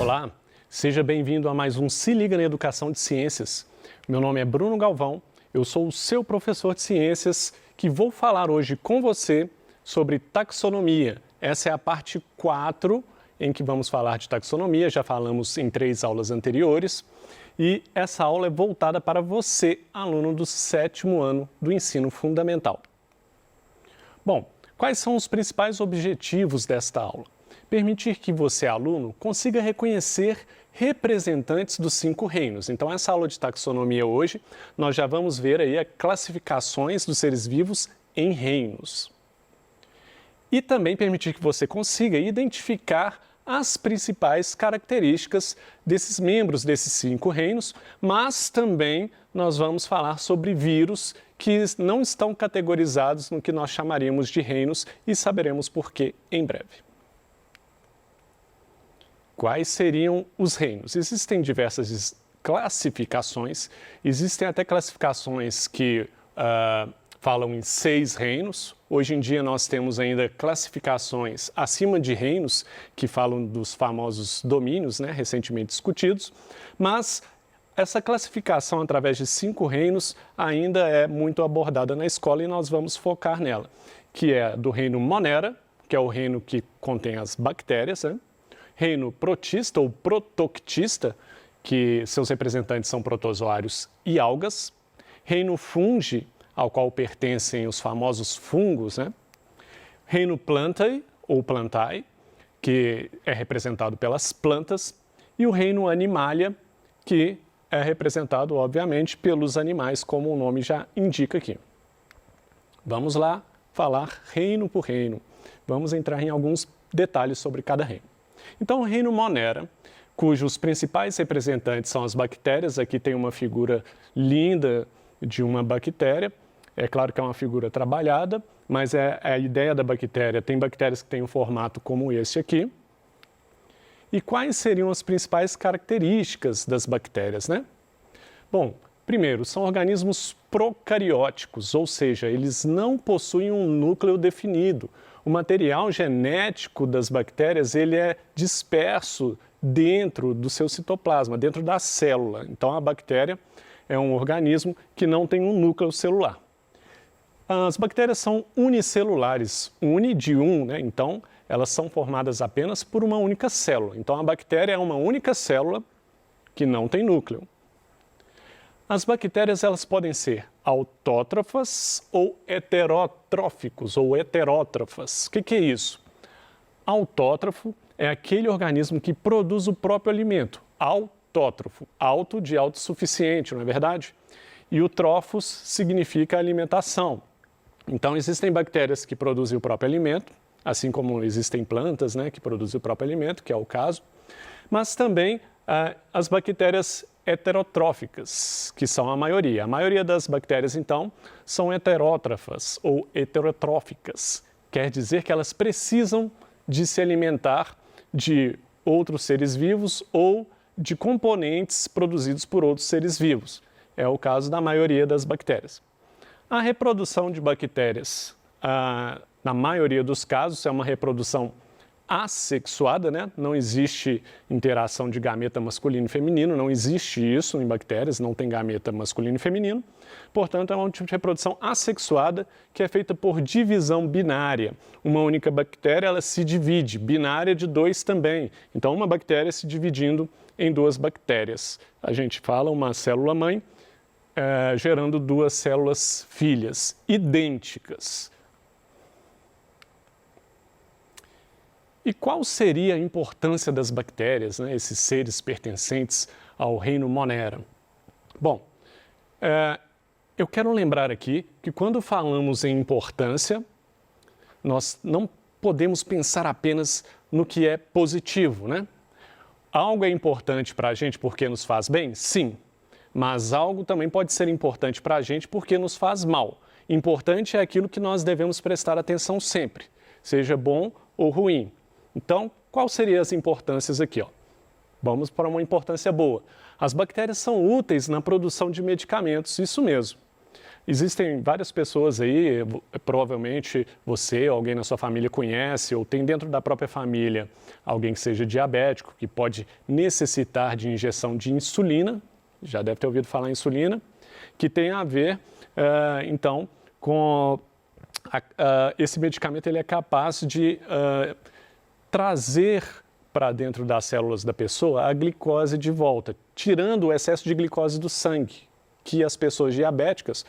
Olá, seja bem-vindo a mais um Se Liga na Educação de Ciências. Meu nome é Bruno Galvão, eu sou o seu professor de ciências que vou falar hoje com você sobre taxonomia. Essa é a parte 4 em que vamos falar de taxonomia, já falamos em 3 aulas anteriores. E essa aula é voltada para você, aluno do 7º ano do ensino fundamental. Bom, quais são os principais objetivos desta aula? Permitir que você, aluno, consiga reconhecer representantes dos 5 reinos. Então, essa aula de taxonomia hoje, nós já vamos ver aí as classificações dos seres vivos em reinos. E também permitir que você consiga identificar as principais características desses membros desses 5 reinos, mas também nós vamos falar sobre vírus que não estão categorizados no que nós chamaríamos de reinos e saberemos por quê em breve. Quais seriam os reinos? Existem diversas classificações, existem até classificações que falam em 6 reinos. Hoje em dia nós temos ainda classificações acima de reinos, que falam dos famosos domínios, recentemente discutidos, mas essa classificação através de 5 reinos ainda é muito abordada na escola e nós vamos focar nela, que é do reino Monera, que é o reino que contém as bactérias, reino Protista ou Protoctista, que seus representantes são protozoários e algas, reino Fungi, ao qual pertencem os famosos fungos, reino Plantae ou Plantae, que é representado pelas plantas, e o reino Animalia, que é representado, obviamente, pelos animais, como o nome já indica aqui. Vamos lá falar reino por reino. Vamos entrar em alguns detalhes sobre cada reino. Então, o reino Monera, cujos principais representantes são as bactérias, aqui tem uma figura linda de uma bactéria. É claro que é uma figura trabalhada, mas é a ideia da bactéria. Tem bactérias que têm um formato como esse aqui. E quais seriam as principais características das bactérias, Bom, primeiro, são organismos procarióticos, ou seja, eles não possuem um núcleo definido. O material genético das bactérias ele é disperso dentro do seu citoplasma, dentro da célula. Então, a bactéria é um organismo que não tem um núcleo celular. As bactérias são unicelulares, uni de então elas são formadas apenas por uma única célula. Então a bactéria é uma única célula que não tem núcleo. As bactérias elas podem ser autótrofas ou heterotróficos ou heterótrofas. O que é isso? Autótrofo é aquele organismo que produz o próprio alimento. Autótrofo, auto de autossuficiente, não é verdade? E o trófos significa alimentação. Então, existem bactérias que produzem o próprio alimento, assim como existem plantas que produzem o próprio alimento, que é o caso, mas também as bactérias heterotróficas, que são a maioria. A maioria das bactérias, então, são heterótrofas ou heterotróficas. Quer dizer que elas precisam de se alimentar de outros seres vivos ou de componentes produzidos por outros seres vivos. É o caso da maioria das bactérias. A reprodução de bactérias, na maioria dos casos, é uma reprodução assexuada, não existe interação de gameta masculino e feminino, não existe isso em bactérias, não tem gameta masculino e feminino. Portanto, é um tipo de reprodução assexuada que é feita por divisão binária. Uma única bactéria ela se divide, binária de 2 também. Então, uma bactéria se dividindo em 2 bactérias. A gente fala uma célula-mãe, gerando 2 células filhas, idênticas. E qual seria a importância das bactérias, esses seres pertencentes ao reino Monera? Bom, eu quero lembrar aqui que quando falamos em importância, nós não podemos pensar apenas no que é positivo, Algo é importante para a gente porque nos faz bem? Sim. Mas algo também pode ser importante para a gente porque nos faz mal. Importante é aquilo que nós devemos prestar atenção sempre, seja bom ou ruim. Então, quais seriam as importâncias aqui? Vamos para uma importância boa. As bactérias são úteis na produção de medicamentos, isso mesmo. Existem várias pessoas aí, provavelmente você ou alguém na sua família conhece, ou tem dentro da própria família alguém que seja diabético, que pode necessitar de injeção de insulina, já deve ter ouvido falar em insulina, que tem a ver, então, com esse medicamento. Ele é capaz de trazer para dentro das células da pessoa a glicose de volta, tirando o excesso de glicose do sangue, que as pessoas diabéticas,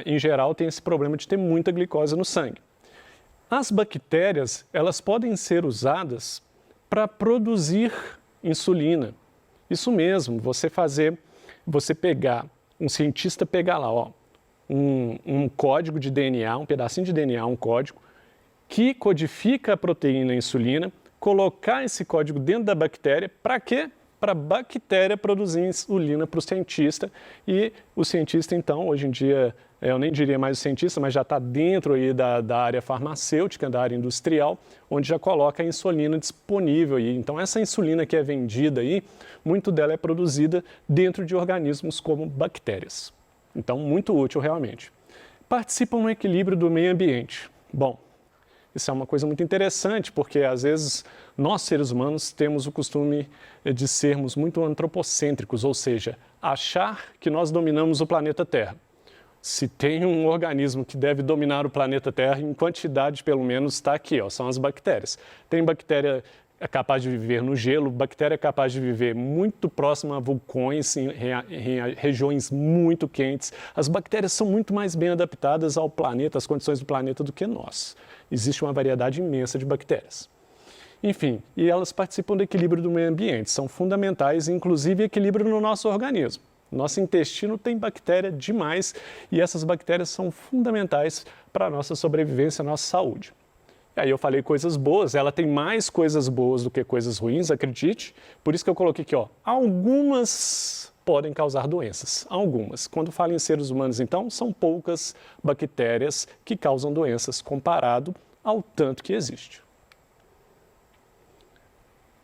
em geral, têm esse problema de ter muita glicose no sangue. As bactérias, elas podem ser usadas para produzir insulina. Isso mesmo, você pegar, um cientista pegar lá, ó, um código de DNA, um pedacinho de DNA, um código, que codifica a proteína insulina, colocar esse código dentro da bactéria, para quê? Para a bactéria produzir insulina para o cientista, e o cientista, então, hoje em dia, eu nem diria mais o cientista, mas já está dentro aí da área farmacêutica, da área industrial, onde já coloca a insulina disponível aí. Então, essa insulina que é vendida aí, muito dela é produzida dentro de organismos como bactérias. Então, muito útil realmente. Participam no equilíbrio do meio ambiente. Bom, isso é uma coisa muito interessante, porque às vezes nós, seres humanos, temos o costume de sermos muito antropocêntricos, ou seja, achar que nós dominamos o planeta Terra. Se tem um organismo que deve dominar o planeta Terra, em quantidade pelo menos, está aqui, ó, são as bactérias. Tem bactéria capaz de viver no gelo, bactéria capaz de viver muito próxima a vulcões, em regiões muito quentes. As bactérias são muito mais bem adaptadas ao planeta, às condições do planeta, do que nós. Existe uma variedade imensa de bactérias. Enfim, e elas participam do equilíbrio do meio ambiente, são fundamentais, inclusive equilíbrio no nosso organismo. Nosso intestino tem bactéria demais e essas bactérias são fundamentais para a nossa sobrevivência, a nossa saúde. E aí eu falei coisas boas, ela tem mais coisas boas do que coisas ruins, acredite. Por isso que eu coloquei aqui, ó, algumas podem causar doenças, algumas. Quando falo em seres humanos, então, são poucas bactérias que causam doenças comparado ao tanto que existe.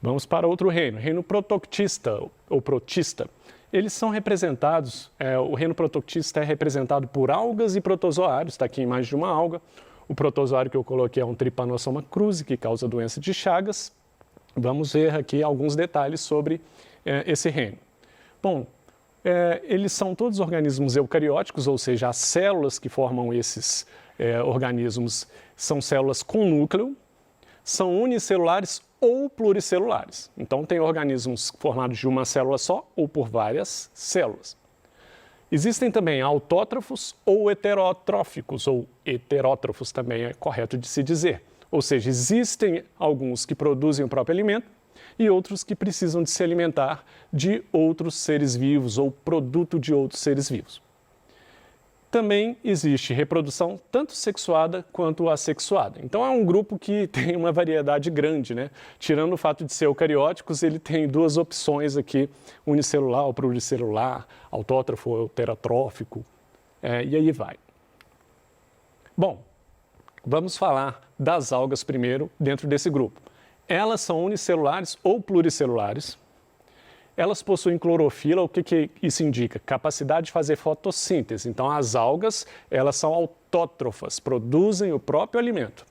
Vamos para outro reino, reino protoctista ou protista. Eles são representados, o reino protoctista é representado por algas e protozoários, está aqui a imagem de uma alga. O protozoário que eu coloquei é um Trypanosoma cruzi, que causa doença de Chagas. Vamos ver aqui alguns detalhes sobre esse reino. Bom, eles são todos organismos eucarióticos, ou seja, as células que formam esses organismos são células com núcleo, são unicelulares ou pluricelulares. Então, tem organismos formados de uma célula só ou por várias células. Existem também autótrofos ou heterotróficos, ou heterótrofos também é correto de se dizer. Ou seja, existem alguns que produzem o próprio alimento e outros que precisam de se alimentar de outros seres vivos ou produto de outros seres vivos. Também existe reprodução tanto sexuada quanto assexuada. Então é um grupo que tem uma variedade grande, né? Tirando o fato de ser eucarióticos, ele tem duas opções aqui, unicelular ou pluricelular, autótrofo ou heterotrófico, e aí vai. Bom, vamos falar das algas primeiro dentro desse grupo. Elas são unicelulares ou pluricelulares. Elas possuem clorofila. O que isso indica? Capacidade de fazer fotossíntese. Então, as algas, elas são autótrofas, produzem o próprio alimento.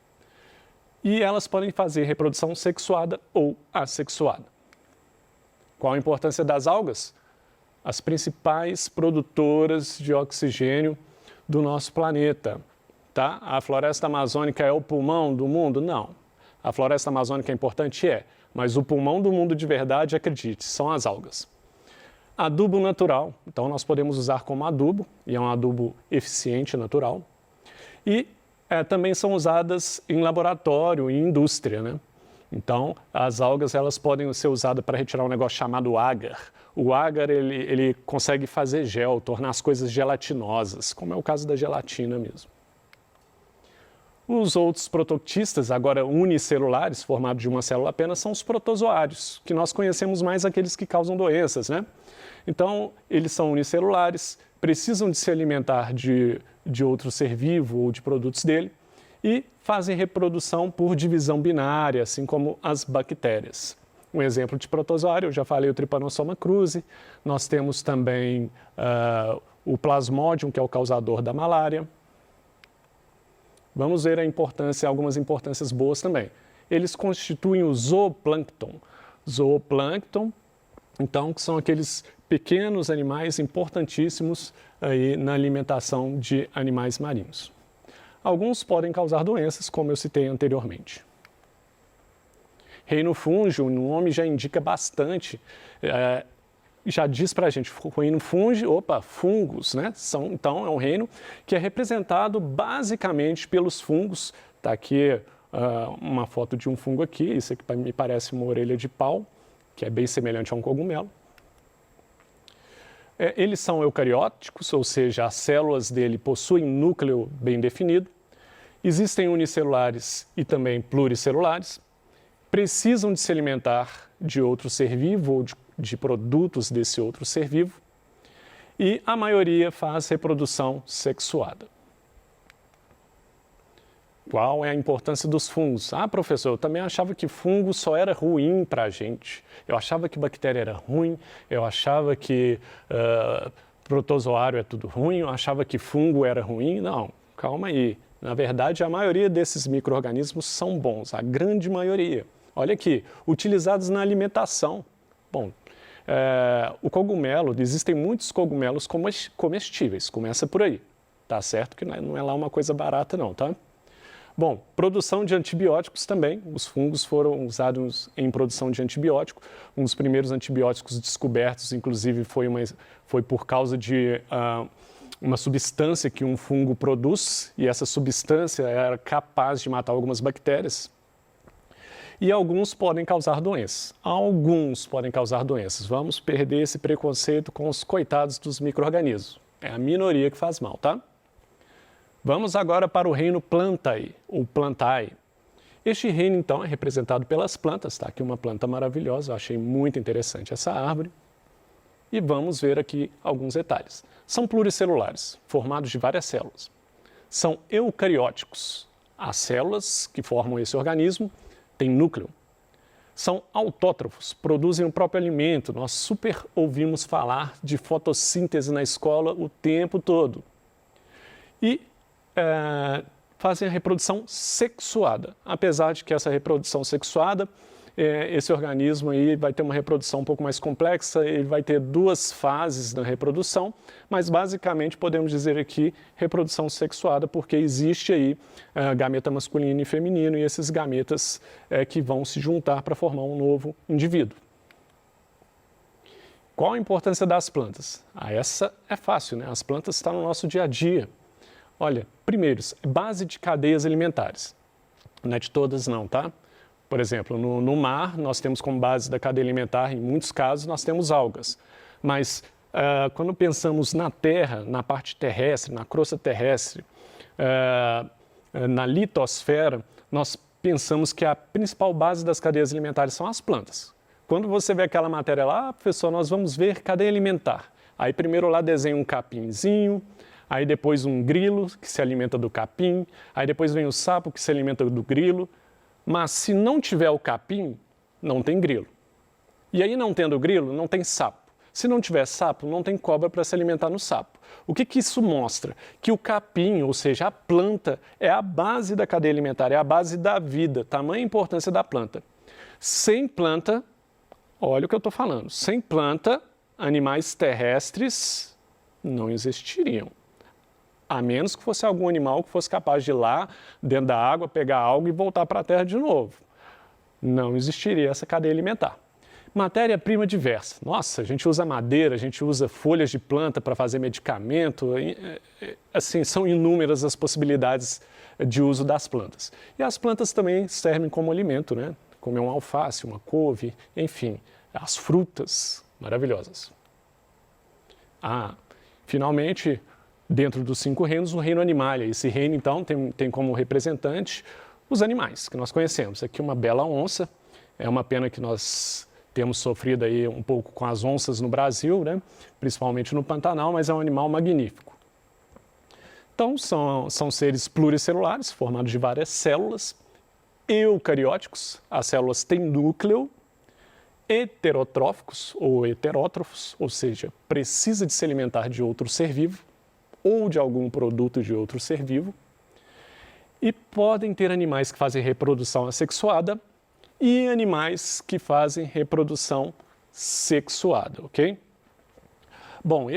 E elas podem fazer reprodução sexuada ou assexuada. Qual a importância das algas? As principais produtoras de oxigênio do nosso planeta. Tá? A floresta amazônica é o pulmão do mundo? Não. A floresta amazônica é importante? É. Mas o pulmão do mundo de verdade, acredite, são as algas. Adubo natural, então nós podemos usar como adubo, e é um adubo eficiente, natural. E também são usadas em laboratório e indústria, né? Então, as algas elas podem ser usadas para retirar um negócio chamado agar. O agar ele consegue fazer gel, tornar as coisas gelatinosas, como é o caso da gelatina mesmo. Os outros protoctistas, agora unicelulares, formados de uma célula apenas, são os protozoários, que nós conhecemos mais aqueles que causam doenças, né? Então, eles são unicelulares, precisam de se alimentar de outro ser vivo ou de produtos dele e fazem reprodução por divisão binária, assim como as bactérias. Um exemplo de protozoário, eu já falei o Trypanosoma cruzi, nós temos também o Plasmodium, que é o causador da malária. Vamos ver algumas importâncias boas também. Eles constituem o zooplâncton. Zooplâncton, então, que são aqueles pequenos animais importantíssimos aí na alimentação de animais marinhos. Alguns podem causar doenças, como eu citei anteriormente. Reino fúngeo, o nome já indica bastante, já diz para a gente, reino fúngeo, fungos, né? Então, é um reino que é representado basicamente pelos fungos. Está aqui uma foto de um fungo aqui, isso aqui me parece uma orelha de pau, que é bem semelhante a um cogumelo. Eles são eucarióticos, ou seja, as células dele possuem núcleo bem definido. Existem unicelulares e também pluricelulares. Precisam de se alimentar de outro ser vivo ou de produtos desse outro ser vivo. E a maioria faz reprodução sexuada. Qual é a importância dos fungos? Ah, professor, eu também achava que fungo só era ruim para a gente. Eu achava que bactéria era ruim, eu achava que protozoário é tudo ruim, eu achava que fungo era ruim. Não, calma aí. Na verdade, a maioria desses micro-organismos são bons, a grande maioria. Olha aqui, utilizados na alimentação. Bom, o cogumelo, existem muitos cogumelos comestíveis, começa por aí. Tá certo que não é lá uma coisa barata não, tá? Bom, produção de antibióticos também. Os fungos foram usados em produção de antibiótico. Um dos primeiros antibióticos descobertos, inclusive, foi por causa de uma substância que um fungo produz, e essa substância era capaz de matar algumas bactérias. E alguns podem causar doenças. Alguns podem causar doenças. Vamos perder esse preconceito com os coitados dos micro-organismos. É a minoria que faz mal, tá? Vamos agora para o reino Plantae, ou Plantae. Este reino, então, é representado pelas plantas. Está aqui uma planta maravilhosa, eu achei muito interessante essa árvore. E vamos ver aqui alguns detalhes. São pluricelulares, formados de várias células. São eucarióticos. As células que formam esse organismo têm núcleo. São autótrofos, produzem o próprio alimento. Nós super ouvimos falar de fotossíntese na escola o tempo todo. E fazem a reprodução sexuada. Apesar de que essa reprodução sexuada, esse organismo aí vai ter uma reprodução um pouco mais complexa, ele vai ter duas fases na reprodução, mas basicamente podemos dizer aqui reprodução sexuada, porque existe aí gameta masculino e feminino, e esses gametas que vão se juntar para formar um novo indivíduo. Qual a importância das plantas? Essa é fácil, né? As plantas estão no nosso dia a dia. Olha, primeiro, base de cadeias alimentares. Não é de todas não, tá? Por exemplo, no mar, nós temos como base da cadeia alimentar, em muitos casos, nós temos algas. Mas quando pensamos na terra, na parte terrestre, na crosta terrestre, na litosfera, nós pensamos que a principal base das cadeias alimentares são as plantas. Quando você vê aquela matéria lá, professor, nós vamos ver cadeia alimentar. Aí primeiro lá desenha um capinzinho, aí depois um grilo que se alimenta do capim, aí depois vem o sapo que se alimenta do grilo. Mas se não tiver o capim, não tem grilo. E aí não tendo grilo, não tem sapo. Se não tiver sapo, não tem cobra para se alimentar no sapo. O que isso mostra? Que o capim, ou seja, a planta, é a base da cadeia alimentar, é a base da vida, tamanha importância da planta. Sem planta, olha o que eu estou falando, sem planta, animais terrestres não existiriam. A menos que fosse algum animal que fosse capaz de ir lá, dentro da água, pegar algo e voltar para a terra de novo. Não existiria essa cadeia alimentar. Matéria-prima diversa. Nossa, a gente usa madeira, a gente usa folhas de planta para fazer medicamento. Assim, são inúmeras as possibilidades de uso das plantas. E as plantas também servem como alimento, né? Como um alface, uma couve, enfim, as frutas maravilhosas. Finalmente, dentro dos 5 reinos, o reino animalia. Esse reino, então, tem como representante os animais que nós conhecemos. Aqui uma bela onça, é uma pena que nós temos sofrido aí um pouco com as onças no Brasil, né? Principalmente no Pantanal, mas é um animal magnífico. Então, são seres pluricelulares, formados de várias células, eucarióticos, as células têm núcleo, heterotróficos ou heterótrofos, ou seja, precisa de se alimentar de outro ser vivo ou de algum produto de outro ser vivo. E podem ter animais que fazem reprodução assexuada e animais que fazem reprodução sexuada, ok? Bom,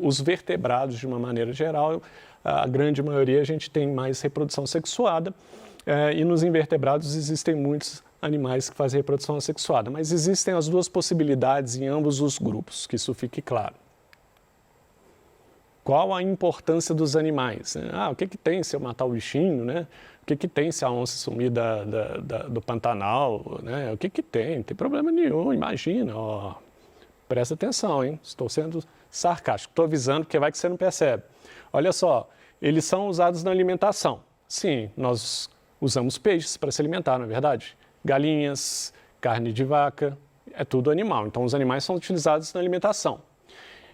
os vertebrados, de uma maneira geral, a grande maioria a gente tem mais reprodução sexuada, e nos invertebrados existem muitos animais que fazem reprodução assexuada, mas existem as duas possibilidades em ambos os grupos, que isso fique claro. Qual a importância dos animais? O que tem se eu matar o bichinho, né? O que tem se a onça sumir do Pantanal, né? O que tem? Não tem problema nenhum, imagina, ó. Presta atenção, hein? Estou sendo sarcástico, estou avisando porque vai que você não percebe. Olha só, eles são usados na alimentação. Sim, nós usamos peixes para se alimentar, não é verdade? Galinhas, carne de vaca, é tudo animal. Então, os animais são utilizados na alimentação.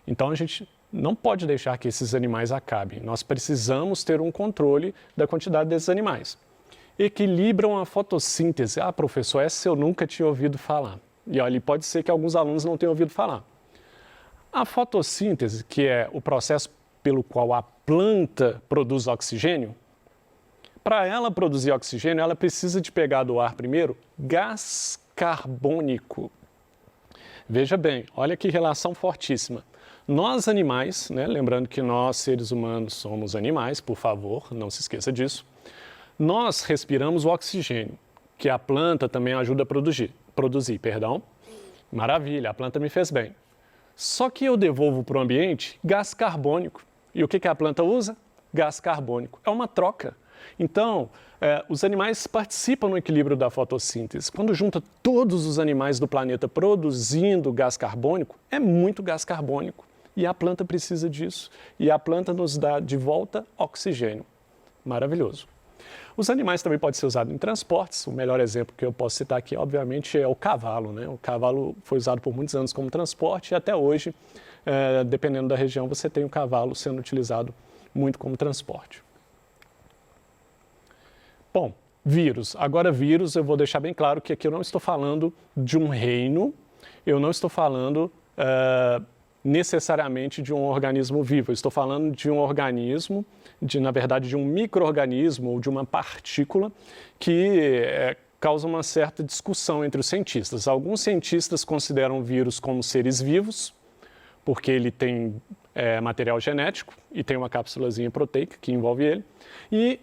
Então, a gente não pode deixar que esses animais acabem. Nós precisamos ter um controle da quantidade desses animais. Equilibram a fotossíntese. Professor, essa eu nunca tinha ouvido falar. E olha, pode ser que alguns alunos não tenham ouvido falar. A fotossíntese, que é o processo pelo qual a planta produz oxigênio, para ela produzir oxigênio, ela precisa de pegar do ar primeiro gás carbônico. Veja bem, olha que relação fortíssima. Nós animais, né, lembrando que nós seres humanos somos animais, por favor, não se esqueça disso, nós respiramos o oxigênio, que a planta também ajuda a produzir. Maravilha, a planta me fez bem. Só que eu devolvo para o ambiente gás carbônico. E o que a planta usa? Gás carbônico. É uma troca. Então, os animais participam no equilíbrio da fotossíntese. Quando junta todos os animais do planeta produzindo gás carbônico, é muito gás carbônico. E a planta precisa disso. E a planta nos dá de volta oxigênio. Maravilhoso. Os animais também podem ser usados em transportes. O melhor exemplo que eu posso citar aqui, obviamente, é o cavalo, né? O cavalo foi usado por muitos anos como transporte e até hoje, dependendo da região, você tem o cavalo sendo utilizado muito como transporte. Bom, vírus. Agora, vírus, eu vou deixar bem claro que aqui eu não estou falando de um reino, eu não estou falando necessariamente de um organismo vivo. Eu estou falando de um organismo, na verdade, de um micro-organismo ou de uma partícula que causa uma certa discussão entre os cientistas. Alguns cientistas consideram o vírus como seres vivos, porque ele tem material genético e tem uma cápsulazinha proteica que envolve ele. E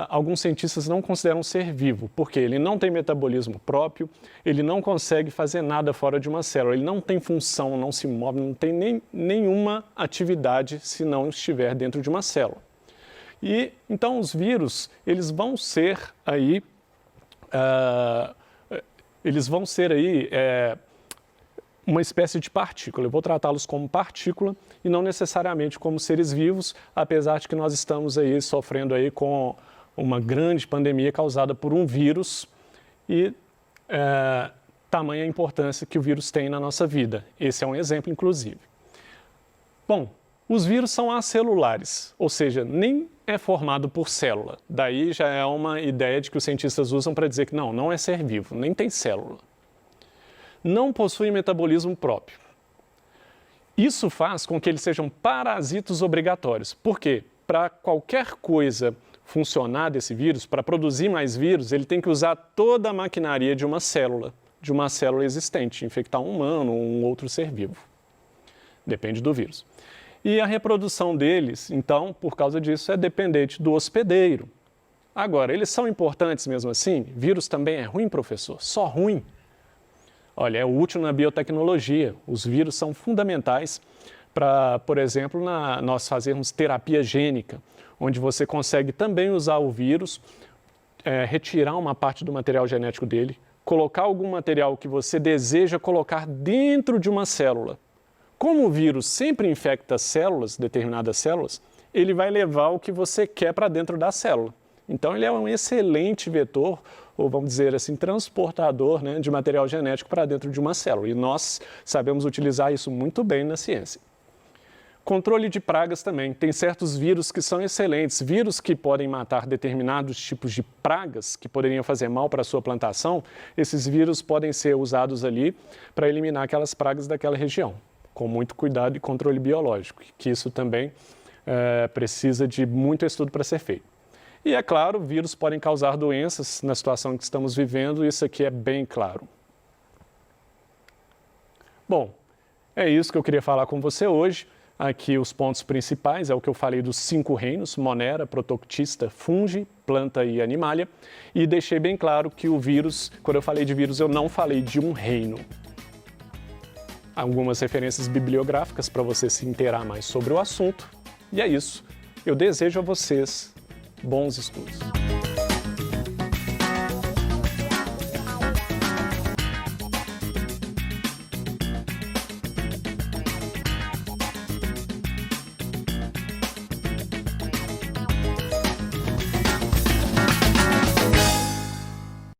alguns cientistas não consideram ser vivo, porque ele não tem metabolismo próprio, ele não consegue fazer nada fora de uma célula, ele não tem função, não se move, não tem nenhuma atividade se não estiver dentro de uma célula. E então os vírus, eles vão ser aí, uma espécie de partícula. Eu vou tratá-los como partícula e não necessariamente como seres vivos, apesar de que nós estamos aí sofrendo aí com uma grande pandemia causada por um vírus e tamanha a importância que o vírus tem na nossa vida. Esse é um exemplo, inclusive. Bom, os vírus são acelulares, ou seja, nem é formado por célula. Daí já é uma ideia de que os cientistas usam para dizer que não é ser vivo, nem tem célula. Não possuem metabolismo próprio. Isso faz com que eles sejam parasitos obrigatórios. Por quê? Para qualquer coisa funcionar desse vírus, para produzir mais vírus, ele tem que usar toda a maquinaria de uma célula existente, infectar um humano ou um outro ser vivo. Depende do vírus. E a reprodução deles, então, por causa disso, é dependente do hospedeiro. Agora, eles são importantes mesmo assim? Vírus também é ruim, professor? Só ruim? Olha, é útil na biotecnologia. Os vírus são fundamentais para, por exemplo, nós fazermos terapia gênica, onde você consegue também usar o vírus, retirar uma parte do material genético dele, colocar algum material que você deseja colocar dentro de uma célula. Como o vírus sempre infecta células, determinadas células, ele vai levar o que você quer para dentro da célula. Então, ele é um excelente vetor, ou vamos dizer assim, transportador, né, de material genético para dentro de uma célula. E nós sabemos utilizar isso muito bem na ciência. Controle de pragas também. Tem certos vírus que são excelentes, vírus que podem matar determinados tipos de pragas que poderiam fazer mal para a sua plantação. Esses vírus podem ser usados ali para eliminar aquelas pragas daquela região, com muito cuidado e controle biológico, que isso também precisa de muito estudo para ser feito. E é claro, vírus podem causar doenças na situação que estamos vivendo, isso aqui é bem claro. Bom, é isso que eu queria falar com você hoje. Aqui os pontos principais, é o que eu falei dos 5 reinos, Monera, Protoctista, Fungi, Planta e Animalia. E deixei bem claro que o vírus, quando eu falei de vírus, eu não falei de um reino. Algumas referências bibliográficas para você se inteirar mais sobre o assunto. E é isso. Eu desejo a vocês bons estudos.